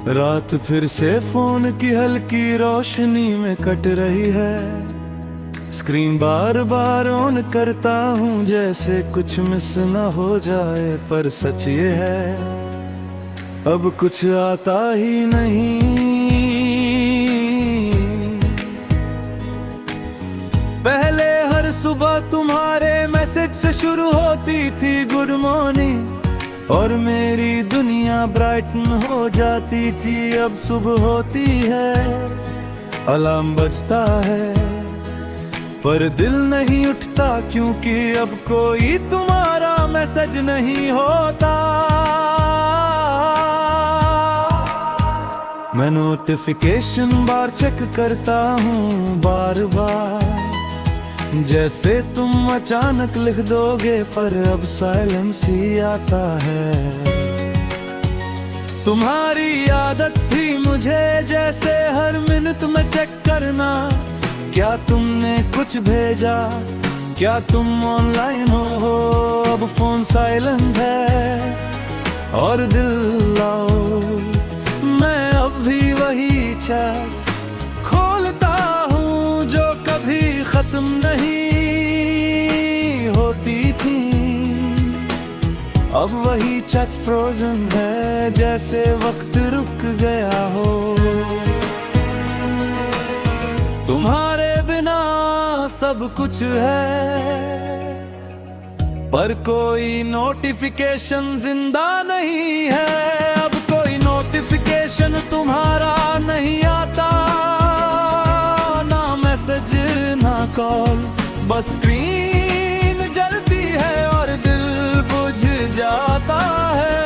रात फिर से फोन की हल्की रोशनी में कट रही है। स्क्रीन बार बार ऑन करता हूँ जैसे कुछ मिस न हो जाए, पर सच ये है अब कुछ आता ही नहीं। पहले हर सुबह तुम्हारे मैसेज से शुरू होती थी गुड मॉर्निंग, और मेरी दुनिया ब्राइटन हो जाती थी। अब सुबह होती है, अलार्म बजता है, पर दिल नहीं उठता क्योंकि अब कोई तुम्हारा मैसेज नहीं होता। मैं नोटिफिकेशन बार चेक करता हूँ बार बार, जैसे तुम अचानक लिख दोगे, पर अब साइलेंस ही आता है। तुम्हारी आदत थी मुझे जैसे हर मिनट में चेक करना, क्या तुमने कुछ भेजा, क्या तुम ऑनलाइन हो। अब फोन साइलेंट है और दिल लाओ, मैं अब भी वही चैट खोलता हूँ जो कभी खत्म नहीं होती थी। अब वही चैट फ्रोजन है जैसे वक्त रुक गया हो। तुम्हारे बिना सब कुछ है, पर कोई नोटिफिकेशन जिंदा नहीं है। अब कोई नोटिफिकेशन तुम्हारा नहीं आता, ना मैसेज ना कॉल, बस स्क्रीन जलती है और दिल बुझ जाता है।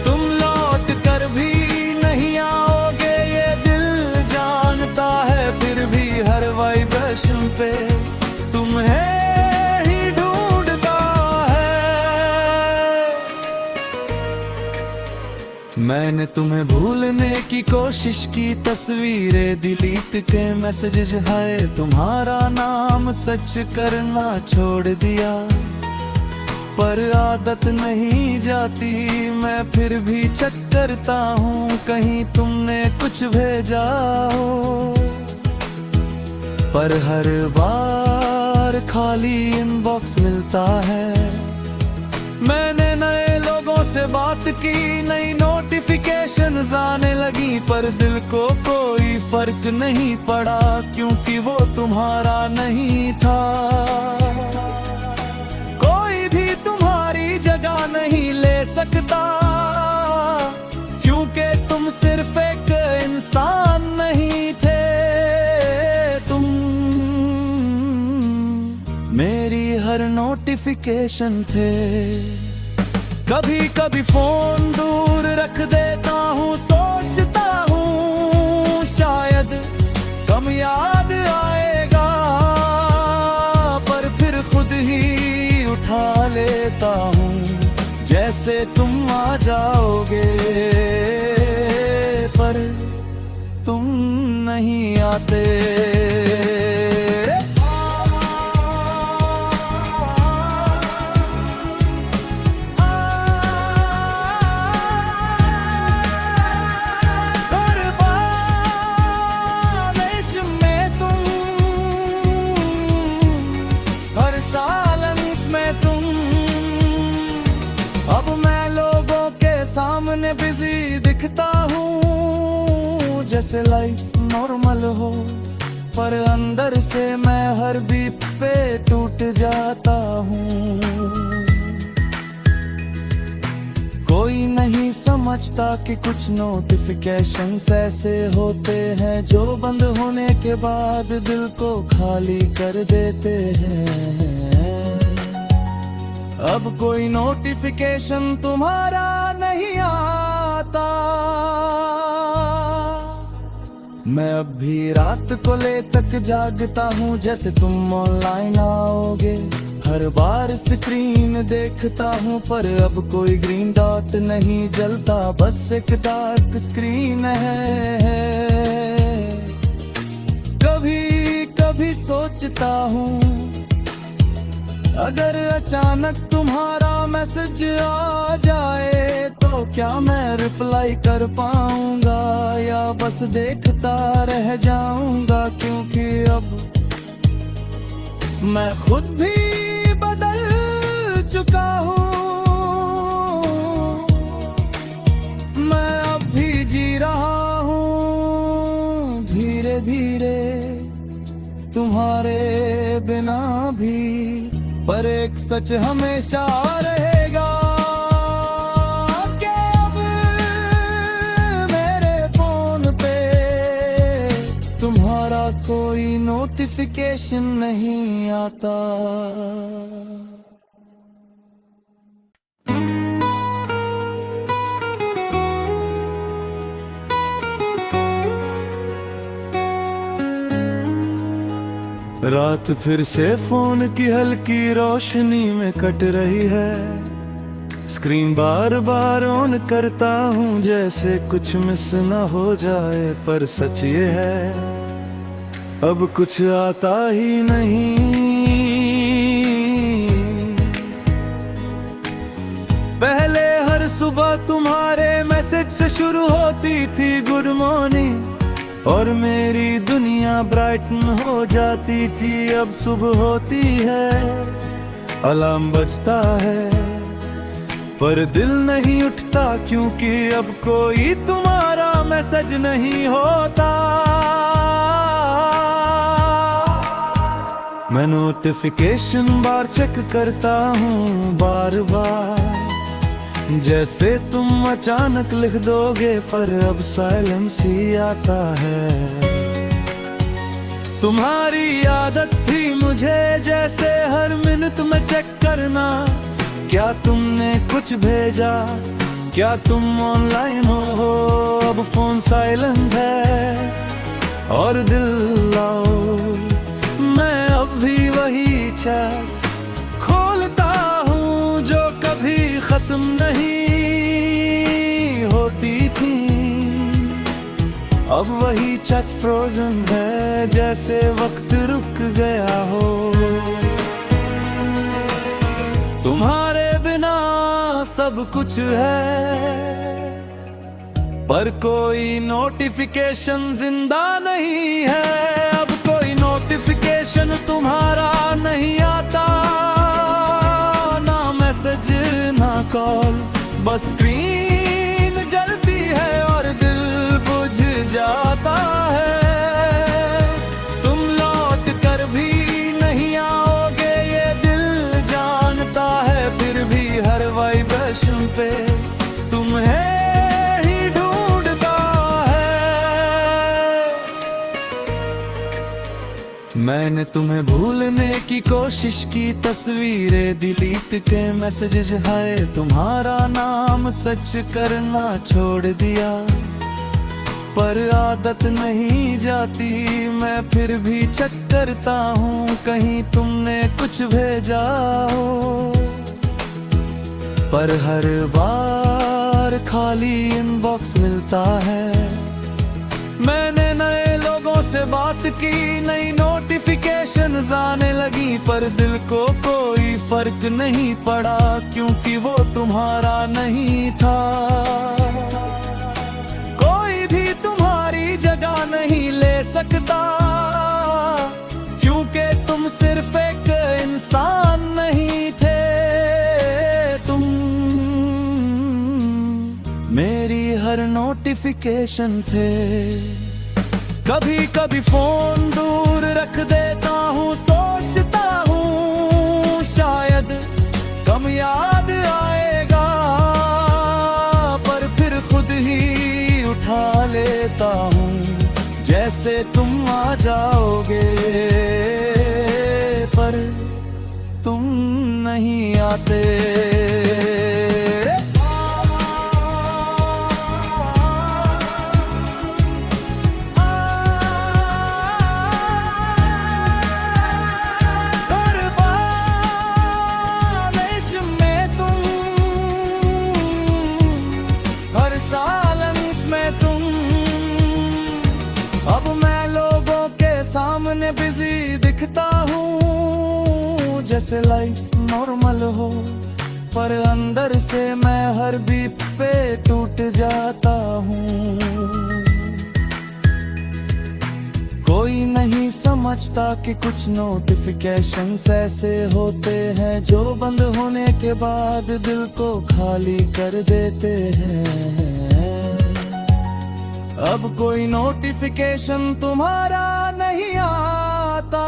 तुम लौट कर भी नहीं आओगे ये दिल जानता है, फिर भी हर वाइब्रेशन पे तुम्हें ही ढूंढता है। मैंने तुम्हें भूलने की कोशिश की, तस्वीरें डिलीट के मैसेजेस हाय तुम्हारा नाम सच करना छोड़ दिया, पर आदत नहीं जाती। मैं फिर भी चेक करता हूँ कहीं तुमने कुछ भेजा हो, पर हर बार खाली इनबॉक्स मिलता है। मैंने नए लोगों से बात की, नई नोटिफिकेशंस आने लगी, पर दिल को कोई फर्क नहीं पड़ा क्योंकि वो तुम्हारा नहीं था। कोई भी तुम्हारी जगह नहीं ले सकता क्योंकि तुम सिर्फ एक इंसान नहीं थे, तुम मेरी हर नोटिफिकेशन थे। कभी कभी फोन दूर रख देता हूँ, सोचता हूँ शायद कम याद आएगा, पर फिर खुद ही उठा लेता हूँ जैसे तुम आ जाओगे, पर तुम नहीं आते। अब मैं लोगों के सामने बिजी दिखता हूँ जैसे लाइफ नॉर्मल हो, पर अंदर से मैं हर बीप पे टूट जाता हूँ। कोई नहीं समझता कि कुछ नोटिफिकेशंस ऐसे होते हैं जो बंद होने के बाद दिल को खाली कर देते हैं। अब कोई नोटिफिकेशन तुम्हारा नहीं आता। मैं अब भी रात को ले तक जागता हूँ जैसे तुम ऑनलाइन आओगे। हर बार स्क्रीन देखता हूँ पर अब कोई ग्रीन डॉट नहीं जलता, बस एक डार्क स्क्रीन है। कभी कभी सोचता हूँ अगर अचानक तुम्हारा मैसेज आ जाए तो क्या मैं रिप्लाई कर पाऊंगा, या बस देखता रह जाऊंगा, क्योंकि अब मैं खुद भी बदल चुका हूँ। मैं अब भी जी रहा हूँ धीरे धीरे तुम्हारे बिना भी, पर एक सच हमेशा रहेगा कि अब मेरे फोन पे तुम्हारा कोई नोटिफिकेशन नहीं आता। रात फिर से फोन की हल्की रोशनी में कट रही है। स्क्रीन बार बार ऑन करता हूँ जैसे कुछ मिस ना हो जाए, पर सच ये है अब कुछ आता ही नहीं। पहले हर सुबह तुम्हारे मैसेज से शुरू होती थी गुड मॉर्निंग, और मेरी दुनिया ब्राइटन हो जाती थी। अब सुबह होती है, अलार्म बजता है, पर दिल नहीं उठता, क्योंकि अब कोई तुम्हारा मैसेज नहीं होता। मैं नोटिफिकेशन बार चेक करता हूँ बार बार, जैसे तुम अचानक लिख दोगे, पर अब साइलेंस ही आता है। तुम्हारी आदत थी मुझे जैसे हर मिनट में चेक करना, क्या तुमने कुछ भेजा, क्या तुम ऑनलाइन हो। अब फोन साइलेंट है और दिल लाओ, मैं अब भी वही चैट खोलता हूँ जो कभी खत्म नहीं होती थी। अब वही चैट फ्रोजन है, जैसे वक्त रुक गया हो। तुम्हारे बिना सब कुछ है, पर कोई नोटिफिकेशन जिंदा नहीं है। अब कोई नोटिफिकेशन तुम्हारा नहीं आता, ना मैसेज ना कॉल, बस स्क्रीन जलती है और दिल बुझ जाता है। तुम लौट कर भी नहीं आओगे ये दिल जानता है, फिर भी हर वाइब्रेशन पे तुम्हें ही ढूंढता है। मैंने तुम्हें भूलने की कोशिश की, तस्वीरें डिलीट के मैसेजेस हाय तुम्हारा नाम सच करना छोड़ दिया, पर आदत नहीं जाती। मैं फिर भी चेक करता हूँ कहीं तुमने कुछ भेजा हो, पर हर बार खाली इनबॉक्स मिलता है। मैंने नए लोगों से बात की, नई नोटिफिकेशंस आने लगी, पर दिल को कोई फर्क नहीं पड़ा, क्योंकि वो तुम्हारा नहीं था। कोई भी तुम्हारी जगह नहीं ले सकता, क्योंकि तुम सिर्फ एक इंसान नहीं थे, तुम मेरी हर नोटिफिकेशन थे। कभी कभी फोन दूर रख देता हूँ, सोचता हूँ शायद कम याद आएगा, पर फिर खुद ही उठा लेता हूँ जैसे तुम आ जाओगे, पर तुम नहीं आते। सामने बिजी दिखता हूँ, जैसे जैसे लाइफ नॉर्मल हो, पर अंदर से मैं हर बीप पे टूट जाता हूँ। कोई नहीं समझता कि कुछ नोटिफिकेशंस ऐसे होते हैं जो बंद होने के बाद दिल को खाली कर देते हैं। अब कोई नोटिफिकेशन तुम्हारा नहीं आता।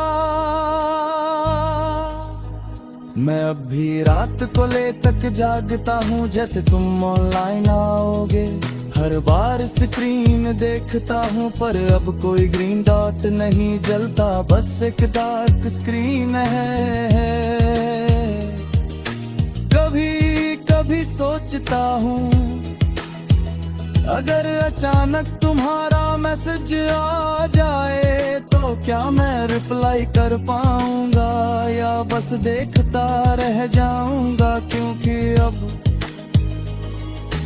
मैं अब भी रात को ले तक जागता हूँ जैसे तुम ऑनलाइन आओगे। हर बार स्क्रीन देखता हूँ पर अब कोई ग्रीन डॉट नहीं जलता, बस एक डार्क स्क्रीन है। कभी कभी सोचता हूँ अगर अचानक तुम्हारा मैसेज आ जाए तो क्या मैं रिप्लाई कर पाऊंगा या बस देखता रह जाऊंगा, क्योंकि अब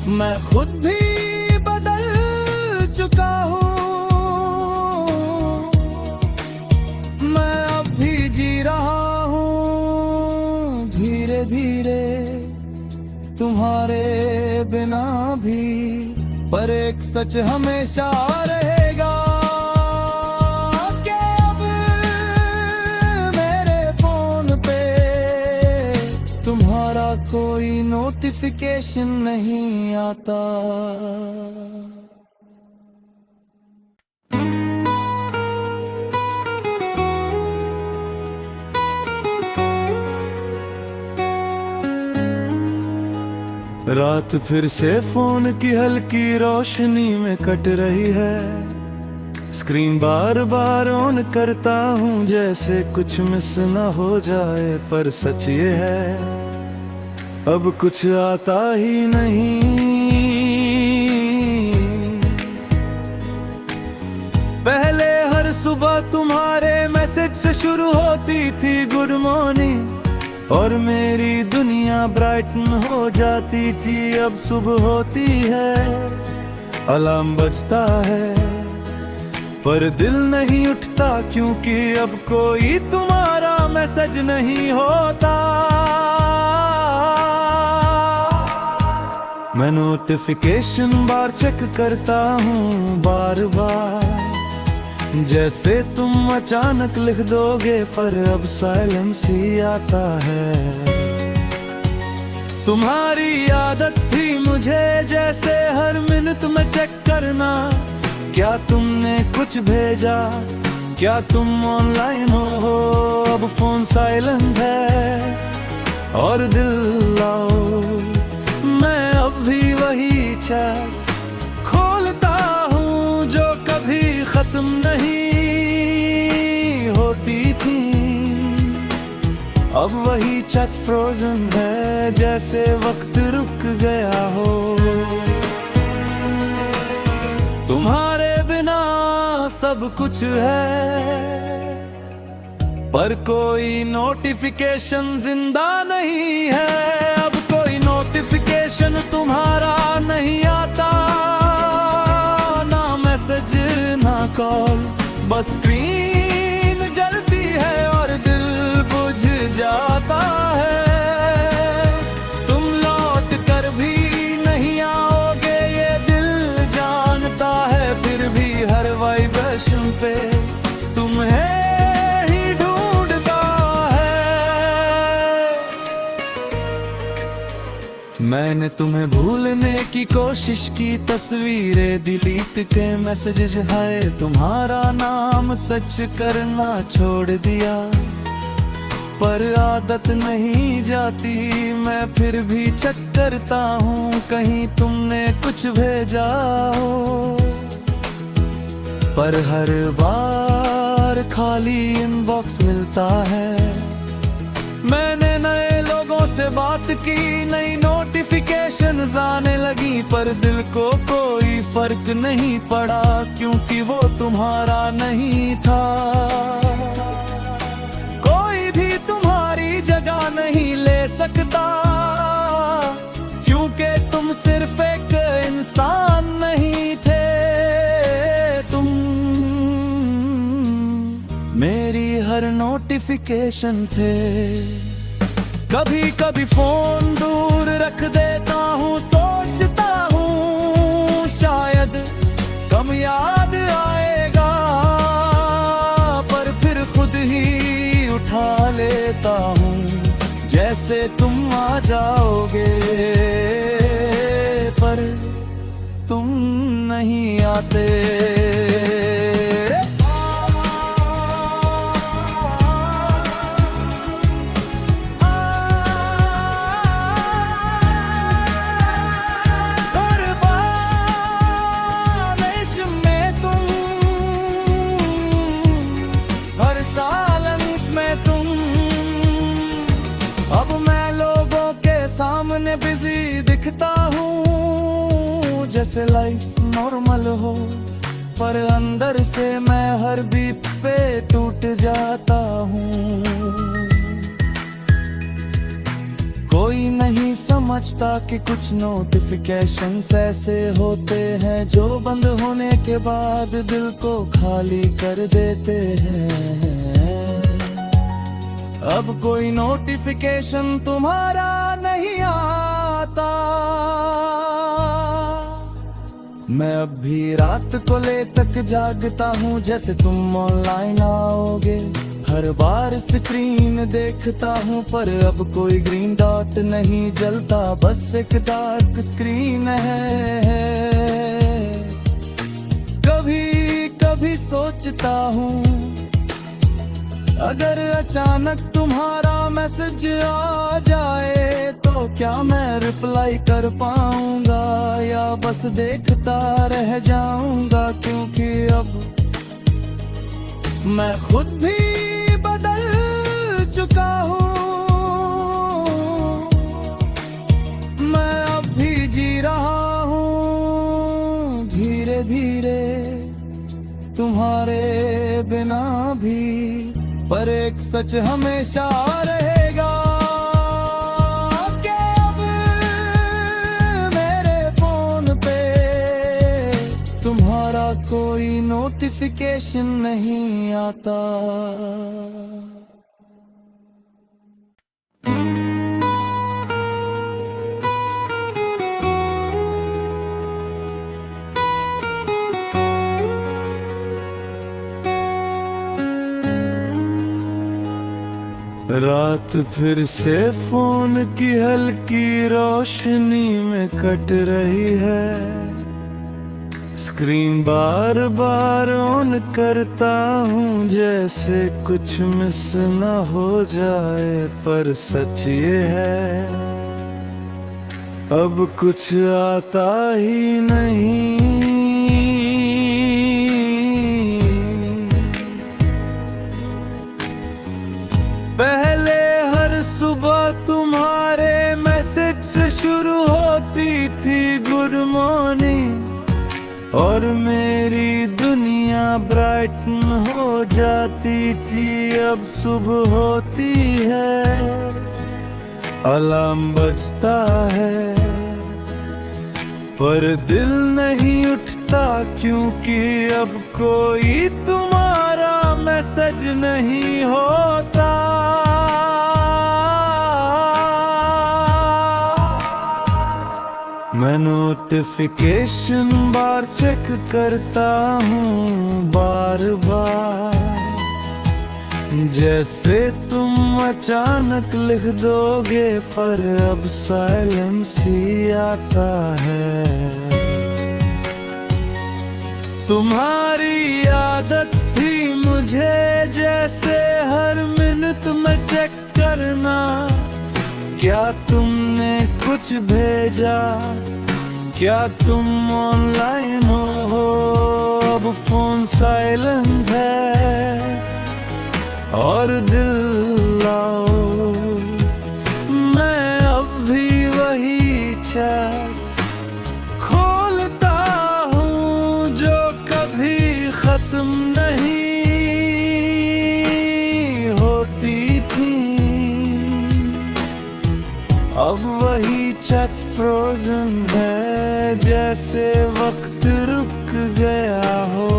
मैं खुद भी बदल चुका हूँ। मैं अब भी जी रहा हूँ धीरे धीरे तुम्हारे बिना भी, पर एक सच हमेशा रहेगा कि अब मेरे फोन पे तुम्हारा कोई नोटिफिकेशन नहीं आता। रात फिर से फोन की हल्की रोशनी में कट रही है। स्क्रीन बार बार ऑन करता हूँ जैसे कुछ मिस ना हो जाए, पर सच ये है अब कुछ आता ही नहीं। पहले हर सुबह तुम्हारे मैसेज से शुरू होती थी गुड मॉर्निंग, और मेरी दुनिया ब्राइटन हो जाती थी। अब सुबह होती है, अलार्म बजता है, पर दिल नहीं उठता क्योंकि अब कोई तुम्हारा मैसेज नहीं होता। मैं नोटिफिकेशन बार चेक करता हूँ बार बार, जैसे तुम अचानक लिख दोगे, पर अब साइलेंस ही आता है। तुम्हारी आदत थी मुझे जैसे हर मिनट में चेक करना, क्या तुमने कुछ भेजा, क्या तुम ऑनलाइन हो। अब फोन साइलेंट है और दिल लाओ, मैं अब भी वही चैट्स खोलता हूँ जो कभी खत्म नहीं होती थी। अब वही चैट फ्रोजन है जैसे वक्त रुक गया हो। तुम्हारे बिना सब कुछ है, पर कोई नोटिफिकेशन जिंदा नहीं है। अब कोई नोटिफिकेशन तुम्हारा नहीं आता, ना मैसेज ना कॉल, बस स्क्रीन जलती है और दिल बुझ जाता है। तुम लौट कर भी नहीं आओगे ये दिल जानता है, फिर भी हर वाइब्रेशन पे तुम्हें ही ढूंढता है। मैंने तुम्हें भूलने की कोशिश की, तस्वीरें डिलीट के मैसेजेस है, तुम्हारा नाम सर्च करना छोड़ दिया, पर आदत नहीं जाती। मैं फिर भी चेक करता हूँ कहीं तुमने कुछ भेजा हो, पर हर बार खाली इनबॉक्स मिलता है। मैंने नए लोगों से बात की, नई नोटिफिकेशंस आने लगी, पर दिल को कोई फर्क नहीं पड़ा क्योंकि वो तुम्हारा नहीं था। कोई भी तुम्हारी जगह नहीं ले सकता क्योंकि तुम सिर्फ एक इंसान नहीं थे। तुम मेरी हर नोटिफिकेशन थे। कभी कभी फोन दूर रख देता हूँ, सोचता हूँ शायद कम याद आएगा, पर फिर खुद ही उठा लेता हूँ जैसे तुम आ जाओगे, पर तुम नहीं आते। सामने बिजी दिखता हूँ जैसे लाइफ नॉर्मल हो, पर अंदर से मैं हर बीप पे टूट जाता हूँ। कोई नहीं समझता कि कुछ नोटिफिकेशंस ऐसे होते हैं जो बंद होने के बाद दिल को खाली कर देते हैं। अब कोई नोटिफिकेशन तुम्हारा नहीं आता, मैं अब भी रात को ले तक जागता हूँ जैसे तुम ऑनलाइन आओगे। हर बार स्क्रीन देखता हूँ पर अब कोई ग्रीन डॉट नहीं जलता, बस एक डार्क स्क्रीन है। कभी कभी सोचता हूँ अगर अचानक तुम्हारा मैसेज आ जाए तो क्या मैं रिप्लाई कर पाऊंगा या बस देखता रह जाऊंगा, क्योंकि अब मैं खुद भी बदल चुका हूँ। मैं अब भी जी रहा हूँ धीरे धीरे तुम्हारे बिना भी, पर एक सच हमेशा रहेगा कि अब मेरे फोन पे तुम्हारा कोई नोटिफिकेशन नहीं आता। रात फिर से फोन की हल्की रोशनी में कट रही है, स्क्रीन बार बार ऑन करता हूँ जैसे कुछ मिस न हो जाए, पर सच ये है अब कुछ आता ही नहीं। पहले हर सुबह तुम्हारे मैसेज से शुरू होती थी गुड मॉर्निंग, और मेरी दुनिया ब्राइटन हो जाती थी। अब सुबह होती है, अलार्म बजता है, पर दिल नहीं उठता क्योंकि अब कोई तुम्हारा मैसेज नहीं होता। मैं नोटिफिकेशन बार चेक करता हूँ बार बार, जैसे तुम अचानक लिख दोगे, पर अब साइलेंस ही आता है। तुम्हारी आदत थी मुझे जैसे हर मिनट में चेक करना, क्या तुमने कुछ भेजा, क्या तुम ऑनलाइन हो। अब फोन साइलेंट है और दिल लाओ, मैं अब भी वही चैट खोलता हूँ जो कभी खत्म नहीं होती थी। अब वही चैट फ्रोजन है जैसे वक्त रुक गया हो।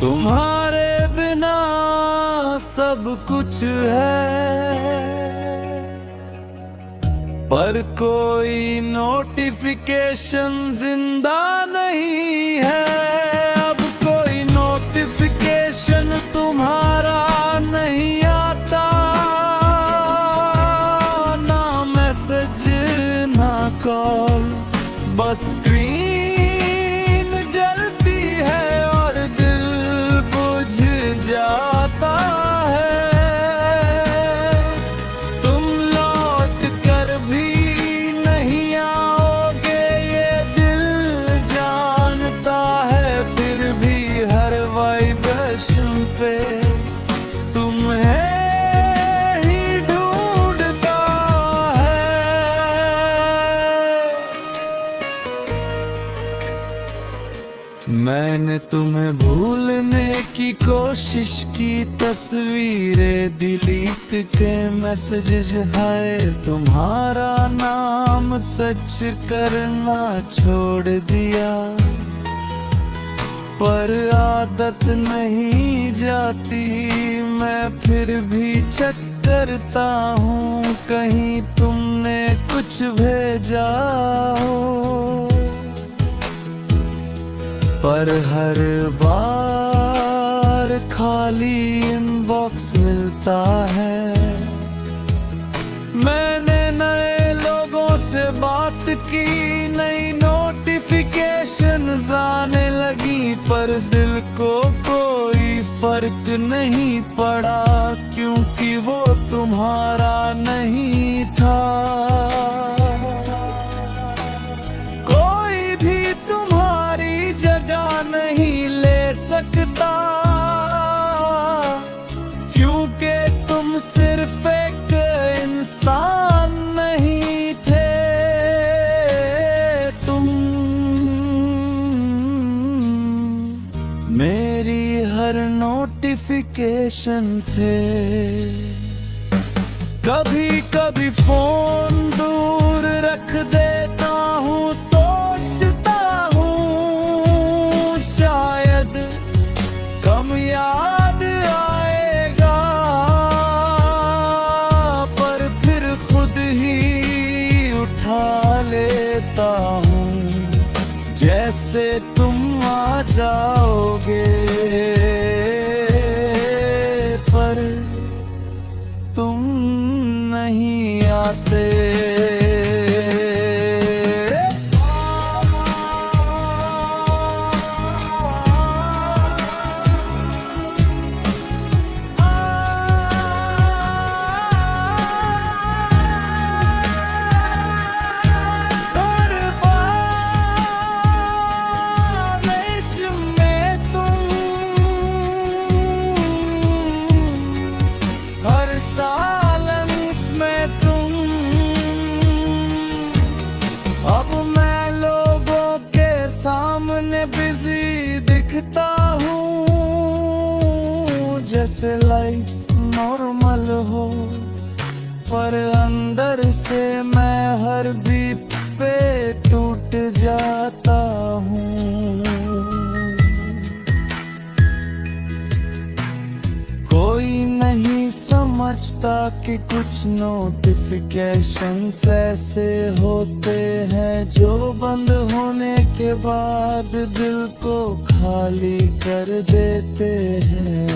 तुम्हारे बिना सब कुछ है, पर कोई नोटिफिकेशन जिंदा नहीं है। अब कोई नोटिफिकेशन तुम्हारा नहीं आता, ना मैसेज ना कॉल, बस स्क्रीन जलती है और दिल बुझ जाता है। तुम लौट कर भी नहीं आओगे ये दिल जानता है, फिर भी हर वाइब्रेशन पे तुम्हें ही ढूंढता है। मैंने तुम्हें भूलने की कोशिश की, तस्वीरें डिलीट के मैसेजेस हाय तुम्हारा नाम सच करना छोड़ दिया, पर आदत नहीं जाती, मैं फिर भी चेक करता हूँ कहीं तुमने कुछ भेजा हो। पर हर बार खाली इनबॉक्स मिलता है। मैंने नए लोगों से बात की, नई नोटिफिकेशंस आने लगी, पर दिल को कोई फर्क नहीं पड़ा, क्योंकि वो तुम्हारा नहीं था। कोई भी तुम्हारी जगह नहीं ले सकता, क्योंकि तुम सिर्फ एक इंसान नहीं थे, तुम मेरी हर नोटिफिकेशन थे। कभी कभी फोन दूर रख देता हूँ, सोचता हूँ शायद कम याद आएगा, पर फिर खुद ही उठा लेता हूँ, जैसे तुम आ जाओगे, पर तुम नहीं आते। बिजी दिखता हूँ, जैसे लाइफ नॉर्मल हो, पर अंदर से मैं हर बीप पे टूट जाता हूँ। कोई नहीं समझता कि कुछ नोटिफिकेशंस ऐसे होते हैं जो बंद होने के बाद दिल को खाली कर देते हैं।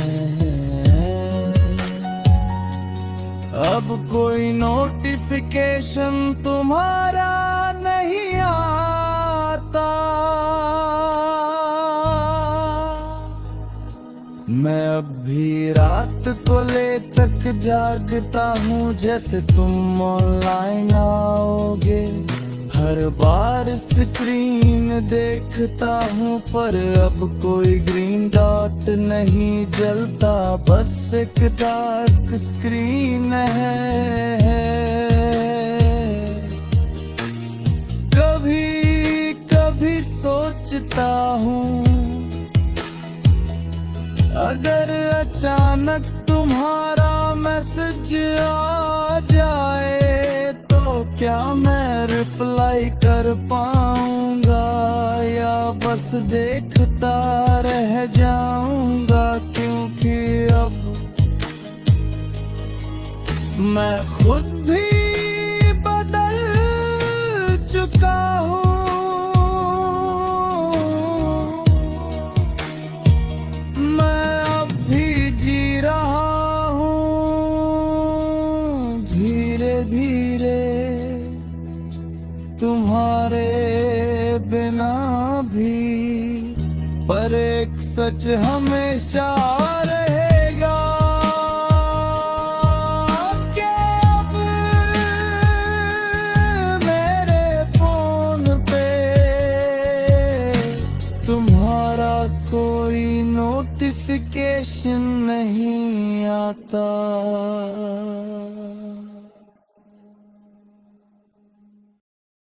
अब कोई नोटिफिकेशन तुम्हारा नहीं आता, मैं अब भी रात को ले तक जागता हूँ, जैसे तुम ऑनलाइन आओगे। हर बार स्क्रीन देखता हूँ, पर अब कोई ग्रीन डॉट नहीं जलता, बस एक डार्क स्क्रीन है। कभी कभी सोचता हूँ, अगर अचानक तुम्हारा मैसेज आ जाए तो क्या मैं रिप्लाई कर पाऊंगा, या बस देखता रह जाऊंगा, क्योंकि अब मैं खुद भी बदल चुका हूँ। मैं अब भी जी रहा हूँ धीरे धीरे, तुम्हारे बिना भी। पर एक सच हमेशा रहेगा कि अब मेरे फोन पे तुम्हारा कोई नोटिफिकेशन नहीं आता।